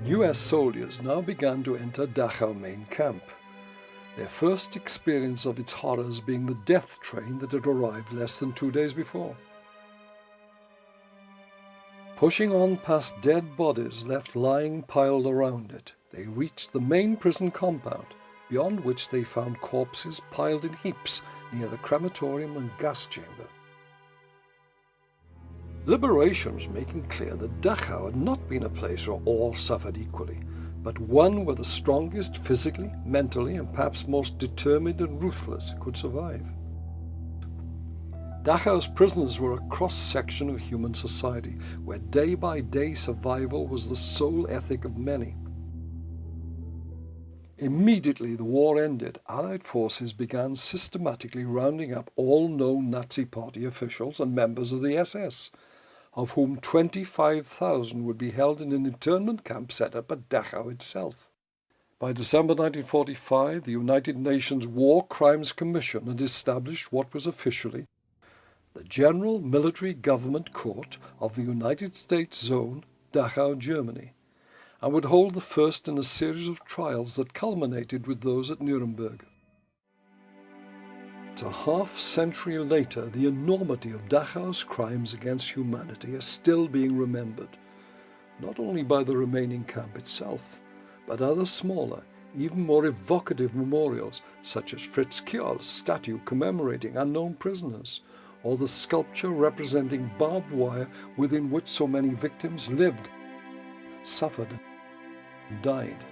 US soldiers now began to enter Dachau main camp, their first experience of its horrors being the death train that had arrived less than 2 days before. Pushing on past dead bodies left lying piled around it, they reached the main prison compound, beyond which they found corpses piled in heaps near the crematorium and gas chamber. Liberation was making clear that Dachau had not been a place where all suffered equally, but one where the strongest physically, mentally, and perhaps most determined and ruthless could survive. Dachau's prisoners were a cross-section of human society, where day-by-day survival was the sole ethic of many. Immediately the war ended, Allied forces began systematically rounding up all known Nazi Party officials and members of the SS, of whom 25,000 would be held in an internment camp set up at Dachau itself. By December 1945, the United Nations War Crimes Commission had established what was officially the General Military Government Court of the United States Zone, Dachau, Germany, and would hold the first in a series of trials that culminated with those at Nuremberg. A half-century later, the enormity of Dachau's crimes against humanity is still being remembered, not only by the remaining camp itself, but other smaller, even more evocative memorials, such as Fritz Kjell's statue commemorating unknown prisoners, or the sculpture representing barbed wire within which so many victims lived, suffered, and died.